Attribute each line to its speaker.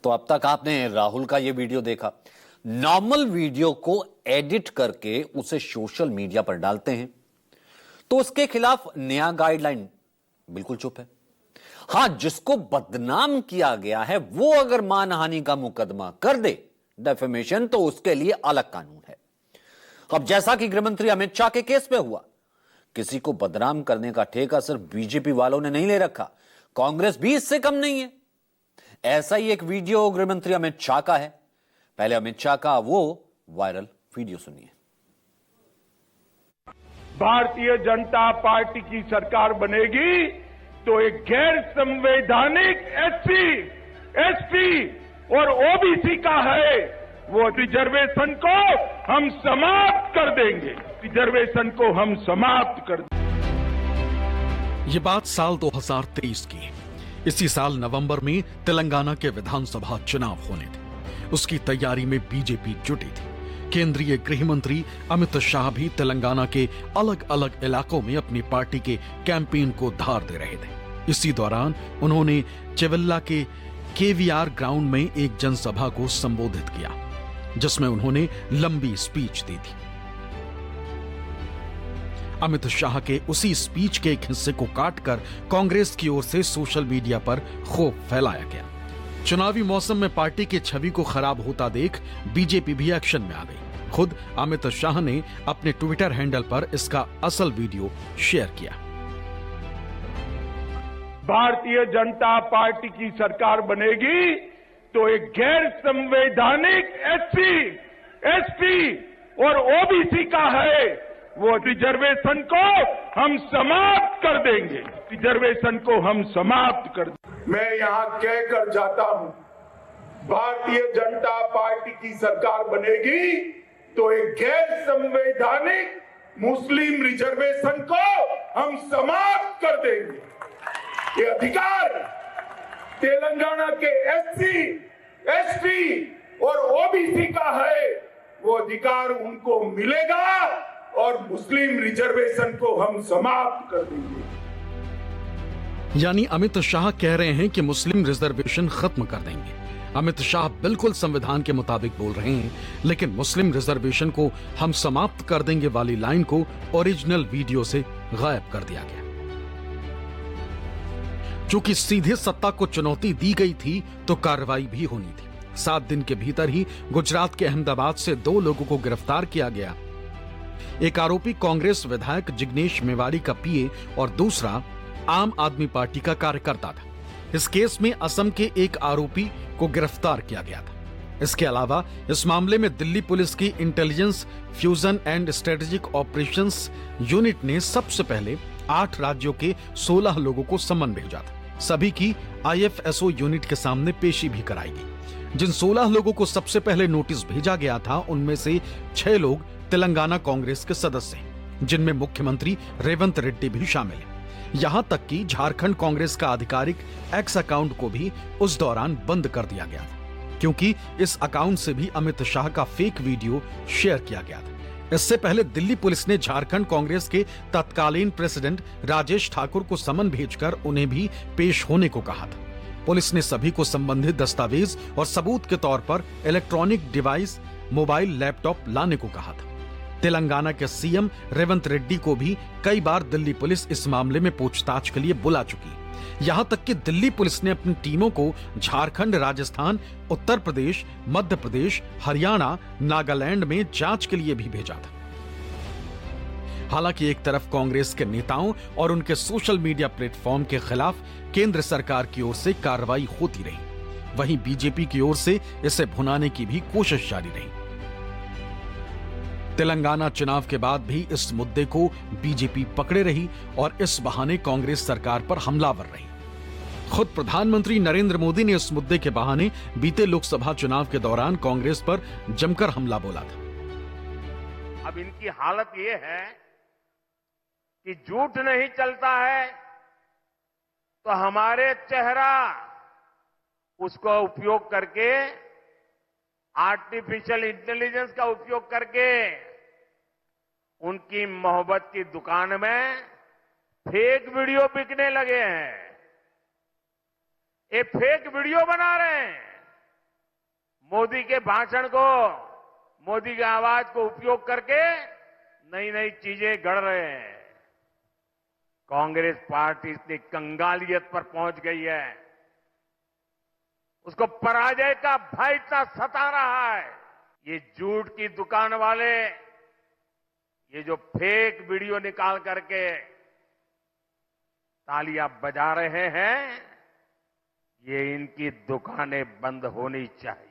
Speaker 1: तो अब तक आपने राहुल का यह वीडियो देखा। नॉर्मल वीडियो को एडिट करके उसे सोशल मीडिया पर डालते हैं तो उसके खिलाफ नया गाइडलाइन बिल्कुल चुप है। हां, जिसको बदनाम किया गया है वो अगर मानहानि का मुकदमा कर दे, डेफेमेशन, तो उसके लिए अलग कानून है। अब जैसा कि गृहमंत्री अमित शाह के केस पे हुआ, किसी को बदनाम करने का ठेका सिर्फ बीजेपी वालों ने नहीं ले रखा, कांग्रेस भी इससे कम नहीं है। ऐसा ही एक वीडियो गृहमंत्री अमित शाह का है। पहले अमित शाह का वो वायरल वीडियो सुनिए।
Speaker 2: भारतीय जनता पार्टी की सरकार बनेगी तो एक गैर संवैधानिक एसटी और ओबीसी का है वो रिजर्वेशन को हम समाप्त कर देंगे। रिजर्वेशन को हम समाप्त कर देंगे।
Speaker 3: ये बात साल 2023 की है। इसी साल नवंबर में तेलंगाना के विधानसभा चुनाव होने थे। उसकी तैयारी में बीजेपी जुटी थी। केंद्रीय गृह मंत्री अमित शाह भी तेलंगाना के अलग अलग इलाकों में अपनी पार्टी के कैंपेन को धार दे रहे थे। इसी दौरान उन्होंने चेवेल्ला के केवीआर ग्राउंड में एक जनसभा को संबोधित किया, जिसमें उन्होंने लंबी स्पीच दी थी। अमित शाह के उसी स्पीच के एक हिस्से को काटकर कांग्रेस की ओर से सोशल मीडिया पर खौफ फैलाया गया। चुनावी मौसम में पार्टी की छवि को खराब होता देख बीजेपी भी एक्शन में आ गई। खुद अमित शाह ने अपने ट्विटर हैंडल पर इसका असल वीडियो शेयर किया।
Speaker 2: भारतीय जनता पार्टी की सरकार बनेगी तो एक गैर संवैधानिक एसटी और ओबीसी का है वो रिजर्वेशन को हम समाप्त कर देंगे। रिजर्वेशन को हम समाप्त कर देंगे।
Speaker 4: मैं यहां कहकर जाता हूं, भारतीय जनता पार्टी की सरकार बनेगी तो एक गैर संवैधानिक मुस्लिम रिजर्वेशन को हम समाप्त कर देंगे। ये अधिकार तेलंगाना के एससी, एसटी और ओबीसी का है, वो अधिकार उनको मिलेगा और मुस्लिम रिजर्वेशन को हम समाप्त कर देंगे।
Speaker 3: यानी अमित शाह कह रहे हैं कि मुस्लिम रिजर्वेशन खत्म कर देंगे। अमित शाह बिल्कुल संविधान के मुताबिक बोल रहे हैं, लेकिन मुस्लिम रिजर्वेशन को हम समाप्त कर देंगे वाली लाइन को ओरिजिनल वीडियो से गायब कर दिया गया। चूंकि सीधे सत्ता को चुनौती दी गई थी तो कार्रवाई भी होनी थी। 7 दिन के भीतर ही गुजरात के अहमदाबाद से 2 लोगों को गिरफ्तार किया गया। एक आरोपी कांग्रेस विधायक जिग्नेश मेवाड़ी का पीए और दूसरा आम आदमी पार्टी का कार्यकर्ता था। इस केस में असम के एक आरोपी को गिरफ्तार किया गया था। इसके अलावा इस मामले में दिल्ली पुलिस की intelligence fusion and strategic operations unit ने सबसे पहले 8 राज्यों के 16 लोगों को सम्मन भेजा था। सभी की आईएफएसओ यूनिट के सामने पेशी भी कराई गई। जिन 16 लोगों को सबसे पहले नोटिस भेजा गया था, उनमें से 6 लोग तेलंगाना कांग्रेस के सदस्य हैं, जिनमें मुख्यमंत्री रेवंत रेड्डी भी शामिल हैं। यहां तक कि झारखंड कांग्रेस का आधिकारिक एक्स अकाउंट को भी उस दौरान बंद कर दिया गया था, क्योंकि इस अकाउंट से भी अमित शाह का फेक वीडियो शेयर किया गया था। इससे पहले दिल्ली पुलिस ने झारखंड कांग्रेस के तत्कालीन प्रेसिडेंट राजेश ठाकुर को समन भेजकर उन्हें भी पेश होने को कहा था। पुलिस ने सभी को संबंधित दस्तावेज और सबूत के तौर पर इलेक्ट्रॉनिक डिवाइस, मोबाइल, लैपटॉप लाने को कहा था। तेलंगाना के सीएम रेवंत रेड्डी को भी कई बार दिल्ली पुलिस इस मामले में पूछताछ के लिए बुला चुकी। यहां तक कि दिल्ली पुलिस ने अपनी टीमों को झारखंड, राजस्थान, उत्तर प्रदेश, मध्य प्रदेश, हरियाणा, नागालैंड में जांच के लिए भी भेजा था। हालांकि एक तरफ कांग्रेस के नेताओं और उनके सोशल मीडिया प्लेटफॉर्म के खिलाफ केंद्र सरकार की ओर से कार्रवाई होती रही, वहीं बीजेपी की ओर से इसे भुनाने की भी कोशिश जारी रही। तेलंगाना चुनाव के बाद भी इस मुद्दे को बीजेपी पकड़े रही और इस बहाने कांग्रेस सरकार पर हमलावर रही। खुद प्रधानमंत्री नरेंद्र मोदी ने इस मुद्दे के बहाने बीते लोकसभा चुनाव के दौरान कांग्रेस पर जमकर हमला बोला था।
Speaker 2: अब इनकी हालत ये है कि झूठ नहीं चलता है तो हमारे चेहरा उसको उपयोग करके, आर्टिफिशियल इंटेलिजेंस का उपयोग करके उनकी मोहब्बत की दुकान में फेक वीडियो बिकने लगे हैं। ये फेक वीडियो बना रहे हैं मोदी के भाषण को, मोदी की आवाज को उपयोग करके नई नई चीजें गढ़ रहे हैं। कांग्रेस पार्टी इतनी कंगालियत पर पहुंच गई है, उसको पराजय का भय इतना सता रहा है। ये झूठ की दुकान वाले ये जो फेक वीडियो निकाल करके तालियां बजा रहे हैं, ये इनकी दुकानें बंद होनी चाहिए।